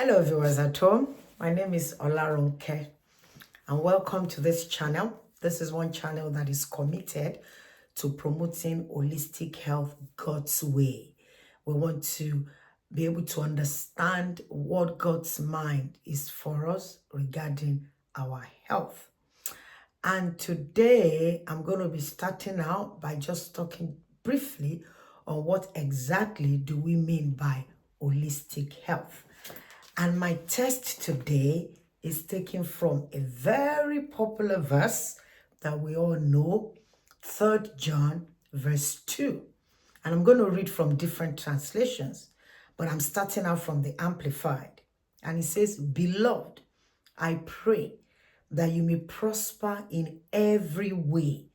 Hello viewers at home, my name is Olaronke and welcome to this channel. This is one channel that is committed to promoting holistic health God's way. We want to be able to understand what God's mind is for us regarding our health. And today I'm going to be starting out by just talking briefly on what exactly do we mean by holistic health. And my text today is taken from a very popular verse that we all know, 3 John verse 2. And I'm going to read from different translations, but I'm starting out from the Amplified. And it says, "Beloved, I pray that you may prosper in every way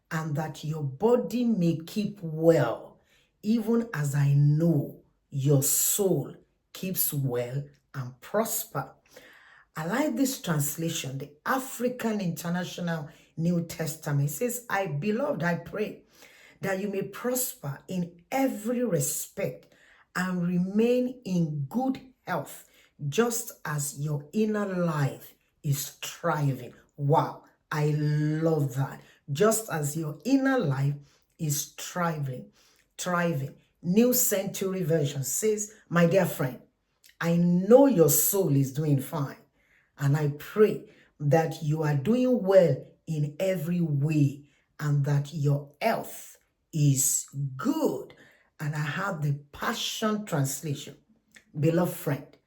and that your body may keep well, even as I know your soul keeps well and prosper." I like this translation, the African International New Testament. It says, Beloved, I pray that you may prosper in every respect and remain in good health, just as your inner life is thriving. Wow, I love that. Just as your inner life is thriving. New Century Version says, "My dear friend, I know your soul is doing fine, and I pray that you are doing well in every way and that your health is good." And I have the Passion Translation. "Beloved friend,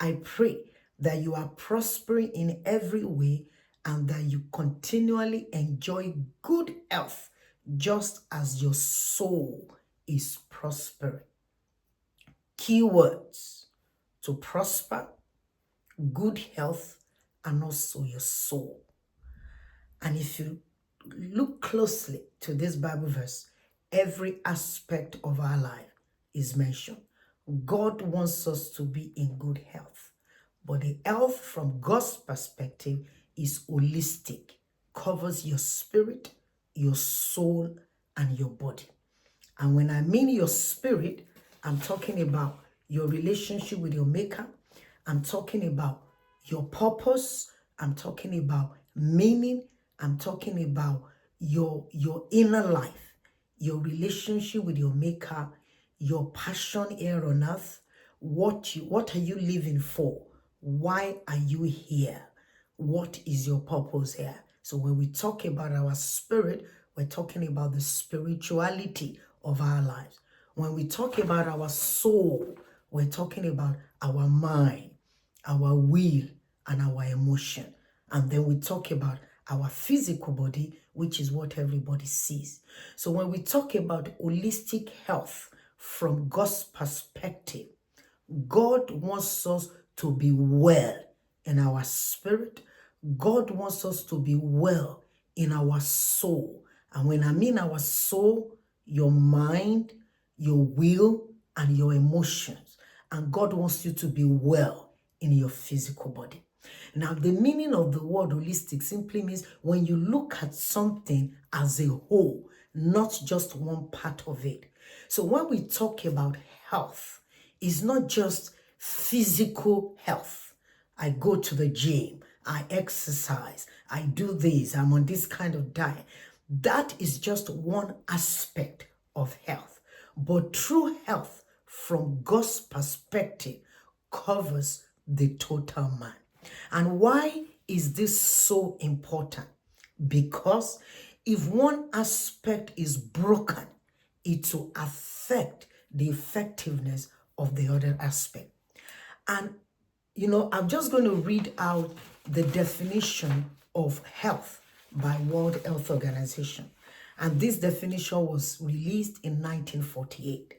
I pray that you are prospering in every way and that you continually enjoy good health, just as your soul is prospering." Keywords: to prosper, good health, and also your soul. And if you look closely to this Bible verse, every aspect of our life is mentioned. God wants us to be in good health, but the health from God's perspective is holistic, covers your spirit, your soul, and your body. And when I mean your spirit, I'm talking about your relationship with your maker. I'm talking about your purpose. I'm talking about meaning. I'm talking about your inner life, your relationship with your maker, your passion here on earth. What are you living for? Why are you here? What is your purpose here? So when we talk about our spirit, we're talking about the spirituality of our lives. When we talk about our soul, we're talking about our mind, our will, and our emotion. And then we talk about our physical body, which is what everybody sees. So when we talk about holistic health from God's perspective, God wants us to be well in our spirit. God wants us to be well in our soul. And when I mean our soul, your mind, your will, and your emotions. And God wants you to be well in your physical body. Now, the meaning of the word holistic simply means when you look at something as a whole, not just one part of it. So when we talk about health, it's not just physical health. I go to the gym, I exercise, I do this, I'm on this kind of diet. That is just one aspect of health. But true health from God's perspective covers the total man. And why is this so important? Because if one aspect is broken, it will affect the effectiveness of the other aspect. And, I'm just going to read out the definition of health by World Health Organization. And this definition was released in 1948.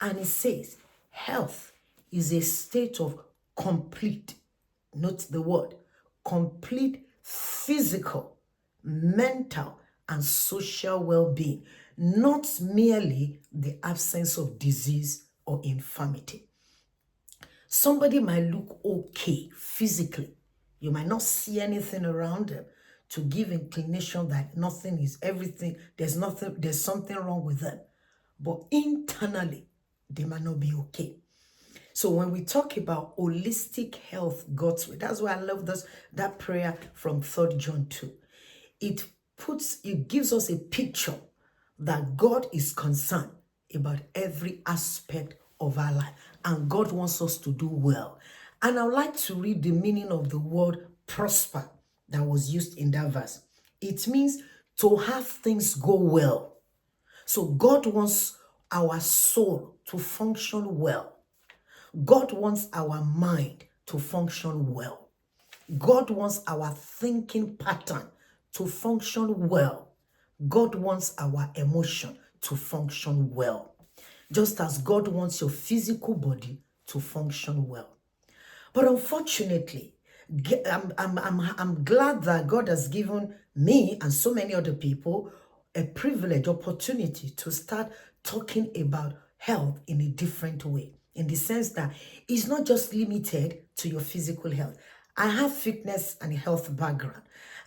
And it says, health is a state of complete, note the word, complete physical, mental, and social well-being, not merely the absence of disease or infirmity. Somebody might look okay physically. You might not see anything around them to give inclination that nothing is everything, there's something wrong with them. But internally, they might not be okay. So when we talk about holistic health God's way, that's why I love that prayer from 3rd John 2. It gives us a picture that God is concerned about every aspect of our life, and God wants us to do well. And I would like to read the meaning of the word prosper that was used in that verse. It means to have things go well. So God wants our soul to function well. God wants our mind to function well. God wants our thinking pattern to function well. God wants our emotion to function well. Just as God wants your physical body to function well. But unfortunately, I'm glad that God has given me and so many other people a privilege, opportunity to start talking about health in a different way. In the sense that it's not just limited to your physical health. I have fitness and health background.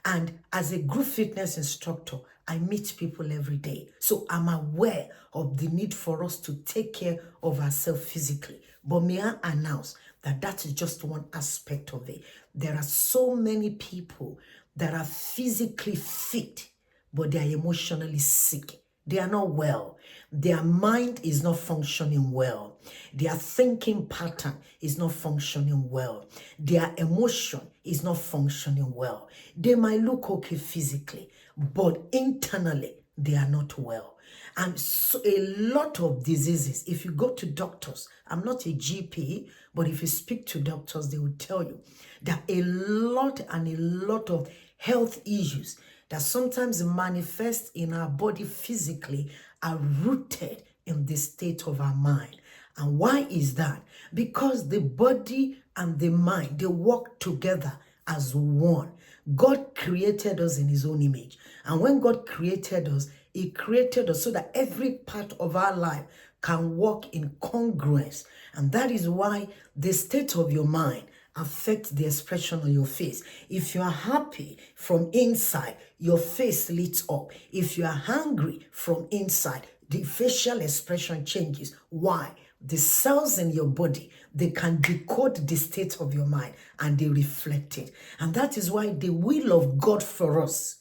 And as a group fitness instructor, I meet people every day. So I'm aware of the need for us to take care of ourselves physically. But may I announce that is just one aspect of it. There are so many people that are physically fit, but they are emotionally sick. They are not well. Their mind is not functioning well. Their thinking pattern is not functioning well. Their emotion is not functioning well. They might look okay physically, but internally, they are not well. And so a lot of diseases, if you go to doctors, I'm not a GP, but if you speak to doctors, they will tell you that a lot of health issues that sometimes manifest in our body physically are rooted in the state of our mind. And why is that? Because the body and the mind, they work together as one. God created us in his own image. And when God created us, he created us so that every part of our life can work in congruence. And that is why the state of your mind affects the expression on your face. If you are happy from inside, your face lights up. If you are hungry from inside, the facial expression changes. Why? The cells in your body, they can decode the state of your mind and they reflect it. And that is why the will of God for us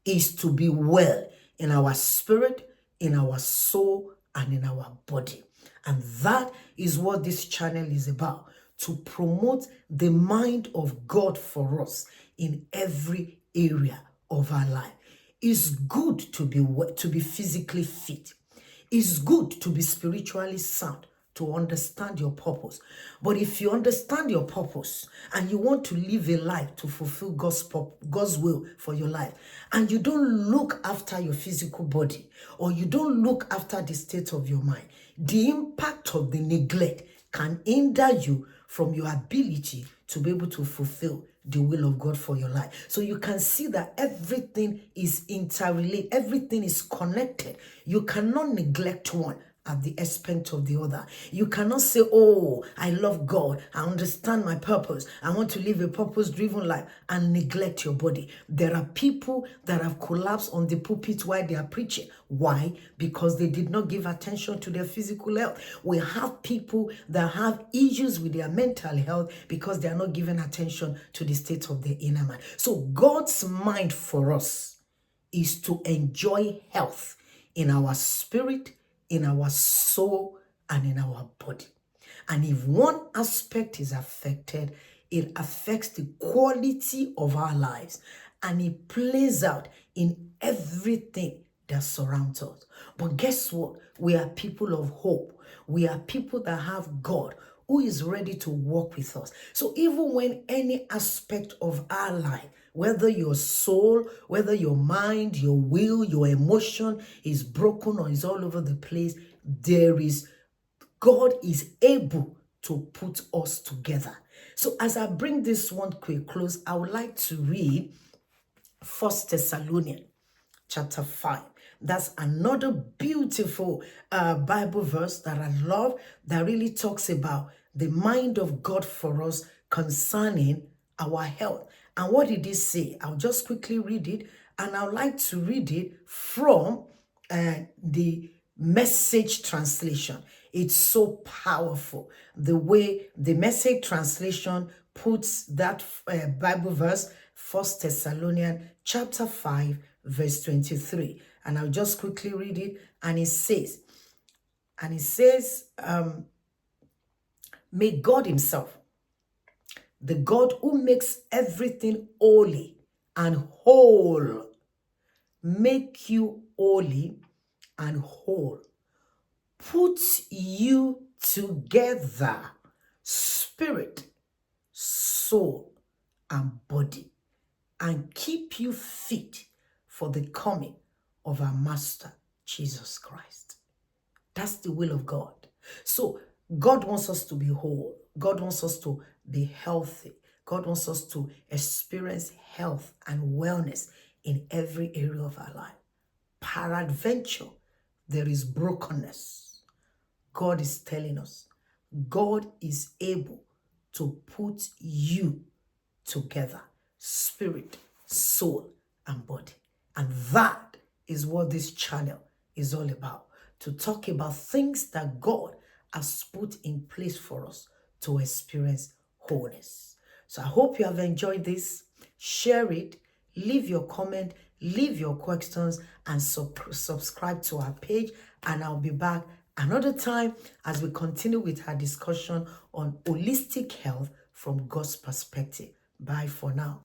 is to be well in our spirit, in our soul, and in our body. And that is what this channel is about, to promote the mind of God for us in every area of our life. It's good to be physically fit. It's good to be spiritually sound, to understand your purpose. But if you understand your purpose and you want to live a life to fulfill God's will for your life, and you don't look after your physical body, or you don't look after the state of your mind, the impact of the neglect can hinder you from your ability to be able to fulfill the will of God for your life. So you can see that everything is interrelated, everything is connected. You cannot neglect one at the expense of the other. You cannot say, oh, I love God, I understand my purpose, I want to live a purpose-driven life, and neglect your body. There are people that have collapsed on the pulpit while they are preaching. Why? Because they did not give attention to their physical health. We have people that have issues with their mental health because they are not giving attention to the state of their inner man. So God's mind for us is to enjoy health in our spirit, in our soul, and in our body. And if one aspect is affected, it affects the quality of our lives, and it plays out in everything that surrounds us. But guess what? We are people of hope. We are people that have God who is ready to work with us. So even when any aspect of our life, whether your soul, whether your mind, your will, your emotion is broken or is all over the place, God is able to put us together. So as I bring this one to a close, I would like to read 1 Thessalonians chapter 5. That's another beautiful Bible verse that I love, that really talks about the mind of God for us concerning our health. And what did he say? I'll just quickly read it, and I'd like to read it from the Message translation. It's so powerful. The way the Message translation puts that Bible verse, 1 Thessalonians chapter 5, verse 23. And I'll just quickly read it. And it says, may God himself, the God who makes everything holy and whole, make you holy and whole, put you together, spirit, soul, and body, and keep you fit for the coming of our Master, Jesus Christ. That's the will of God. So God wants us to be whole. God wants us to be healthy. God wants us to experience health and wellness in every area of our life. Peradventure, there is brokenness. God is telling us, God is able to put you together, spirit, soul, and body. And that is what this channel is all about, to talk about things that God has put in place for us to experience wholeness. So I hope you have enjoyed this. Share it, leave your comment, leave your questions, and subscribe to our page. And I'll be back another time as we continue with our discussion on holistic health from God's perspective. Bye for now.